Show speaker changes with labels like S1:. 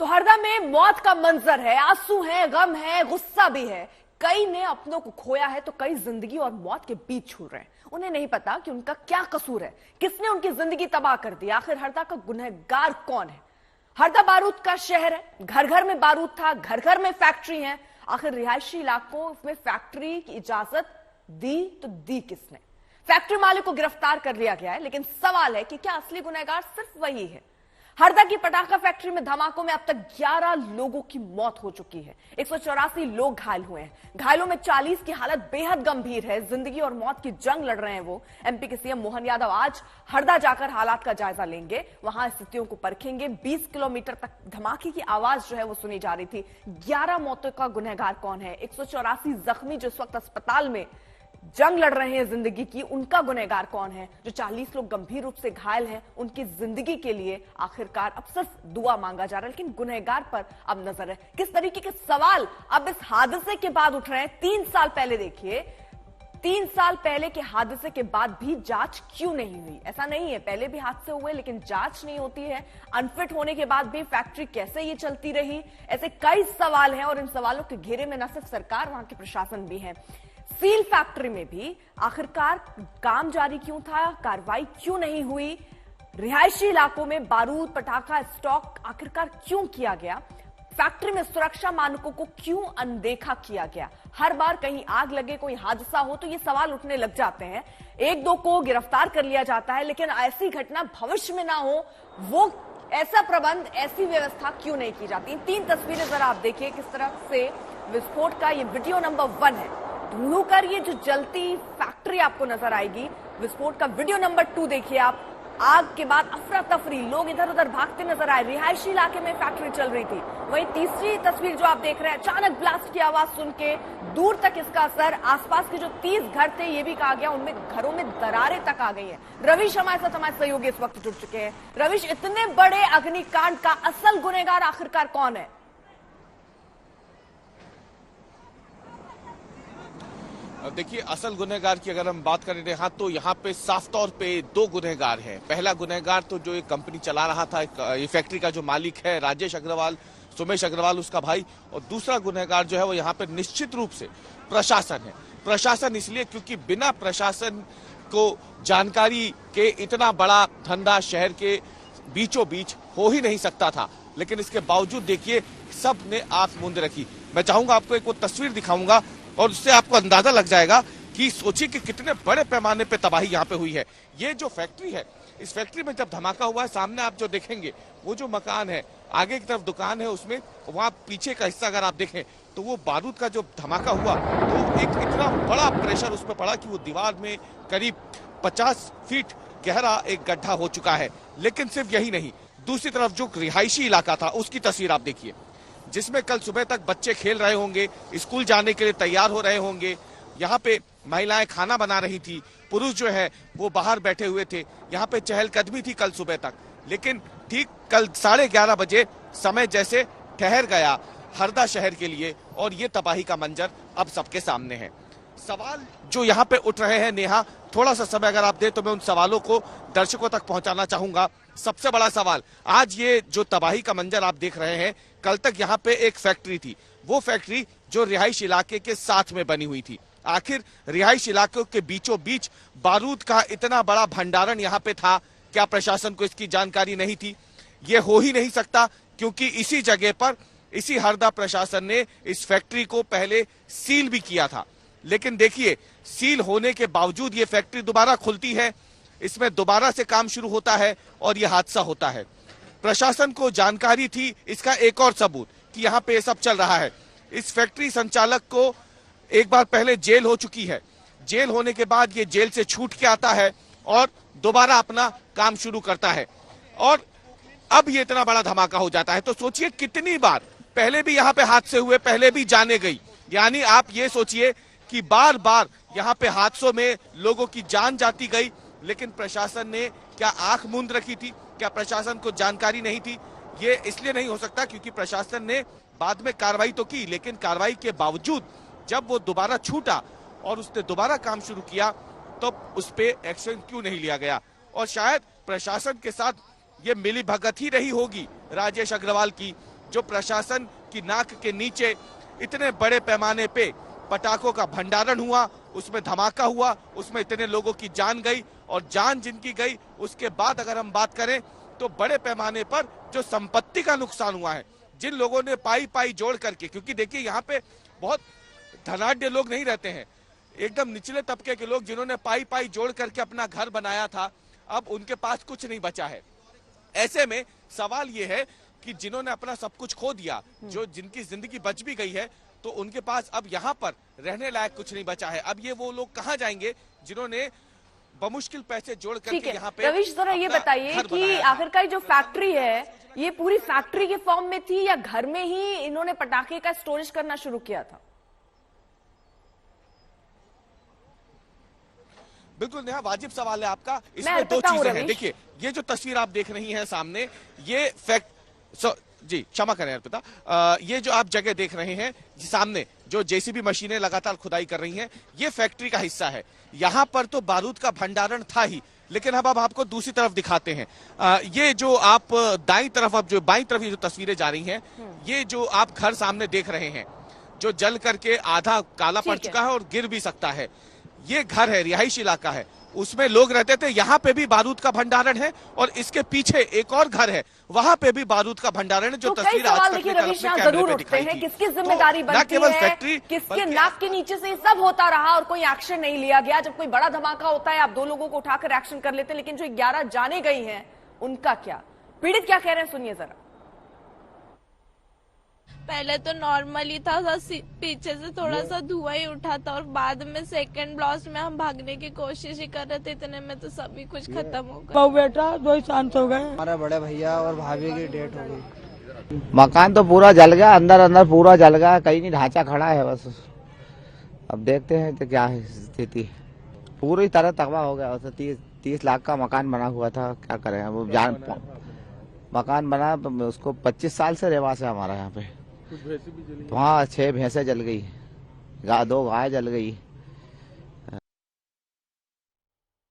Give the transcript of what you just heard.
S1: तो हरदा में मौत का मंजर है, आंसू है, गम है, गुस्सा भी है। कई ने अपनों को खोया है तो कई जिंदगी और मौत के बीच छू रहे हैं। उन्हें नहीं पता कि उनका क्या कसूर है, किसने उनकी जिंदगी तबाह कर दी। आखिर हरदा का गुनहगार कौन है? हरदा बारूद का शहर है, घर घर में बारूद था, घर घर में फैक्ट्री है। आखिर रिहायशी इलाकों में फैक्ट्री की इजाजत दी तो दी किसने? फैक्ट्री मालिक को गिरफ्तार कर लिया गया है, लेकिन सवाल है कि क्या असली गुनहगार सिर्फ वही है? हरदा की पटाखा फैक्ट्री में धमाकों में अब तक 11 लोगों की मौत हो चुकी है, 184 लोग घायल हुए हैं। घायलों में 40 की हालत बेहद गंभीर है। जिंदगी और मौत की जंग लड़ रहे हैं वो। एमपी के सीएम मोहन यादव आज हरदा जाकर हालात का जायजा लेंगे, वहां स्थितियों को परखेंगे। 20 किलोमीटर तक धमाके की आवाज जो है वो सुनी जा रही थी। 11 मौतों का गुनहगार कौन है? 184 जख्मी जो इस वक्त अस्पताल में जंग लड़ रहे हैं जिंदगी की, उनका गुनहगार कौन है? जो 40 लोग गंभीर रूप से घायल हैं, उनकी जिंदगी के लिए आखिरकार अब सिर्फ दुआ मांगा जा रहा है, लेकिन गुनहगार पर अब नजर है। किस तरीके के सवाल अब इस हादसे के बाद उठ रहे हैं? 3 साल पहले देखिए, 3 साल पहले के हादसे के बाद भी जांच क्यों नहीं हुई? ऐसा नहीं है, पहले भी हादसे हुए लेकिन जांच नहीं होती है। अनफिट होने के बाद भी फैक्ट्री कैसे ये चलती रही? ऐसे कई सवाल हैं और इन सवालों के घेरे में न सिर्फ सरकार, वहां के प्रशासन भी है। सील फैक्ट्री में भी आखिरकार काम जारी क्यों था? कार्रवाई क्यों नहीं हुई? रिहायशी इलाकों में बारूद पटाखा स्टॉक आखिरकार क्यों किया गया? फैक्ट्री में सुरक्षा मानकों को क्यों अनदेखा किया गया? हर बार कहीं आग लगे, कोई हादसा हो तो ये सवाल उठने लग जाते हैं। 1-2 को गिरफ्तार कर लिया जाता है, लेकिन ऐसी घटना भविष्य में ना हो, वो ऐसा प्रबंध, ऐसी व्यवस्था क्यों नहीं की जाती? 3 तस्वीरें जरा आप देखिए किस तरह से विस्फोट का ये वीडियो नंबर 1 है। ढूंढू कर ये जो जलती फैक्ट्री आपको नजर आएगी। विस्फोट का वीडियो नंबर 2 देखिए आप। आग के बाद अफरा तफरी, लोग इधर उधर भागते नजर आए। रिहायशी इलाके में फैक्ट्री चल रही थी। वहीं तीसरी तस्वीर जो आप देख रहे हैं, अचानक ब्लास्ट की आवाज सुन के दूर तक इसका असर। आसपास के जो 30 घर थे, ये भी कहा गया उनमें घरों में दरारें तक आ गई हैं। रविश हमारे साथ, हमारे सहयोगी इस वक्त जुड़ चुके हैं। रविश, इतने बड़े अग्निकांड का असल गुनहगार आखिरकार कौन है?
S2: देखिए, असल गुनहगार की अगर हम बात करें रेहा, तो यहाँ पे साफ तौर पे 2 गुनहगार हैं। पहला गुनहगार तो जो एक कंपनी चला रहा था, ये फैक्ट्री का जो मालिक है राजेश अग्रवाल, सुमेश अग्रवाल उसका भाई, और दूसरा गुनहगार जो है वो यहाँ पे निश्चित रूप से प्रशासन है। प्रशासन इसलिए क्योंकि बिना प्रशासन को जानकारी के इतना बड़ा धंधा शहर के बीचों बीच हो ही नहीं सकता था, लेकिन इसके बावजूद देखिए सब ने आंख मूंद रखी। मैं चाहूंगा आपको एक वो तस्वीर दिखाऊंगा और उससे आपको अंदाजा लग जाएगा कि सोचिए कि कितने बड़े पैमाने पे तबाही यहाँ पे हुई है। ये जो फैक्ट्री है, इस फैक्ट्री में जब धमाका हुआ है, सामने आप जो देखेंगे वो जो मकान है, आगे की तरफ दुकान है, उसमें वहां पीछे का हिस्सा अगर आप देखें तो वो बारूद का जो धमाका हुआ तो एक इतना बड़ा प्रेशर उस पर पड़ा कि वो दीवार में करीब 50 फीट गहरा एक गड्ढा हो चुका है। लेकिन सिर्फ यही नहीं, दूसरी तरफ जो रिहायशी इलाका था उसकी तस्वीर आप देखिए, जिसमें कल सुबह तक बच्चे खेल रहे होंगे, स्कूल जाने के लिए तैयार हो रहे होंगे। यहाँ पे महिलाएं खाना बना रही थी, पुरुष जो है वो बाहर बैठे हुए थे। यहाँ पे चहलकदमी थी कल सुबह तक, लेकिन ठीक कल 11:30 बजे समय जैसे ठहर गया हरदा शहर के लिए, और ये तबाही का मंजर अब सबके सामने है। सवाल जो यहाँ पे उठ रहे हैं नेहा, थोड़ा सा समय अगर आप दे तो मैं उन सवालों को दर्शकों तक पहुंचाना चाहूंगा। सबसे बड़ा सवाल, आज ये जो तबाही का मंजर आप देख रहे हैं, कल तक यहाँ पे एक फैक्ट्री थी, वो फैक्ट्री जो रिहाइश इलाके के साथ में बनी हुई थी। आखिर रिहाइश इलाकों के बीचों बीच बारूद का इतना बड़ा भंडारण यहाँ पे था, क्या प्रशासन को इसकी जानकारी नहीं थी? ये हो ही नहीं सकता, क्योंकि इसी जगह पर इसी हरदा प्रशासन ने इस फैक्ट्री को पहले सील भी किया था। लेकिन देखिए, सील होने के बावजूद ये फैक्ट्री दोबारा खुलती है, इसमें दोबारा से काम शुरू होता है और यह हादसा होता है। प्रशासन को जानकारी थी, इसका एक और सबूत कि यहाँ पे ये सब चल रहा है। इस फैक्ट्री संचालक को एक बार पहले जेल हो चुकी है। जेल होने के बाद ये जेल से छूट के आता है और दोबारा अपना काम शुरू करता है, और अब ये इतना बड़ा धमाका हो जाता है। तो सोचिए कितनी बार पहले भी यहाँ पे हादसे हुए, पहले भी जाने गई। यानी आप ये सोचिए कि बार बार यहाँ पे हादसों में लोगों की जान जाती गई, लेकिन प्रशासन ने क्या आंख मूंद रखी थी? क्या प्रशासन को जानकारी नहीं थी? ये इसलिए नहीं हो सकता क्योंकि प्रशासन ने बाद में कार्रवाई तो की, लेकिन कार्रवाई के बावजूद जब वो दोबारा छूटा और उसने दोबारा काम शुरू किया, तो उस पे एक्शन क्यों नहीं लिया गया? और शायद प्रशासन के साथ ये मिली भगत ही रही होगी राजेश अग्रवाल की, जो प्रशासन की नाक के नीचे इतने बड़े पैमाने पे पटाखों का भंडारण हुआ, उसमें धमाका हुआ, उसमें इतने लोगों की जान गई, और जान जिनकी गई उसके बाद अगर हम बात करें तो बड़े पैमाने पर जो संपत्ति का नुकसान हुआ है, जिन लोगों ने पाई पाई जोड़ करके, क्योंकि देखिए यहाँ पे बहुत धनाढ्य लोग नहीं रहते हैं, एकदम निचले तबके के लोग जिन्होंने पाई पाई जोड़ करके अपना घर बनाया था, अब उनके पास कुछ नहीं बचा है। ऐसे में सवाल ये है कि जिन्होंने अपना सब कुछ खो दिया, जो जिनकी जिंदगी बच भी गई है, तो उनके पास अब यहाँ पर रहने लायक कुछ नहीं बचा है। अब ये वो लोग कहाँ जाएंगे जिन्होंने बमुश्किल पैसे जोड़ करके यहाँ पे।
S1: रवीश, जरा ये बताइए कि आखिरकार जो फैक्ट्री है, ये पूरी फैक्ट्री के फॉर्म में थी या घर में ही इन्होंने पटाखे का स्टोरेज करना शुरू किया था?
S2: बिल्कुल नेहा, वाजिब सवाल है आपका। इसमें दो चीजें हैं। देखिए, ये जो तस्वीर आप देख रही हैं सामने, ये जी क्षमा करें अर्पिता, ये जो आप जगह देख रहे हैं सामने, जो जेसीबी मशीनें लगातार खुदाई कर रही हैं, ये फैक्ट्री का हिस्सा है। यहाँ पर तो बारूद का भंडारण था ही, लेकिन अब आपको दूसरी तरफ दिखाते हैं। ये जो आप दाईं तरफ, अब जो बाईं तरफ ये जो तस्वीरें जा रही हैं, ये जो आप घर सामने देख रहे हैं, जो जल करके आधा काला पड़ चुका है और गिर भी सकता है, ये घर है, रिहायशी इलाका है, उसमें लोग रहते थे। यहाँ पे भी बारूद का भंडारण है, और इसके पीछे एक और घर है, वहां पे भी बारूद का भंडारण है, जो तस्वीर आज तक
S1: जरूर उठते हैं। किसकी जिम्मेदारी बनती है, किसके नाक के नीचे से सब होता रहा और कोई एक्शन नहीं लिया गया? जब कोई बड़ा धमाका होता है, आप 2 लोगों को उठाकर एक्शन कर लेते हैं, लेकिन जो 11 जाने गई हैं, उनका क्या? पीड़ित क्या कह रहे हैं, सुनिए जरा।
S3: पहले तो नॉर्मल ही था, पीछे से थोड़ा सा धुआं ही उठा था, और बाद में सेकंड ब्लास्ट में हम भागने की कोशिश ही कर रहे थे, इतने में तो सभी कुछ खत्म हो गया।
S4: बहु बेटा 2 शांत हो गए।
S5: हमारे बड़े भैया और भाभी की डेथ हो गई। मकान तो पूरा जल गया, अंदर अंदर पूरा जल गया, कहीं नहीं ढांचा खड़ा है बस। अब देखते हैं तो क्या है स्थिति। पूरी तरह तबाह हो गया। 30 लाख का मकान बना हुआ था, क्या करें अब। मकान बना तो उसको 25 साल से रहवास है हमारा यहाँ पे। वहाँ 6 भैंसें जल गई, 2 गाय जल गई।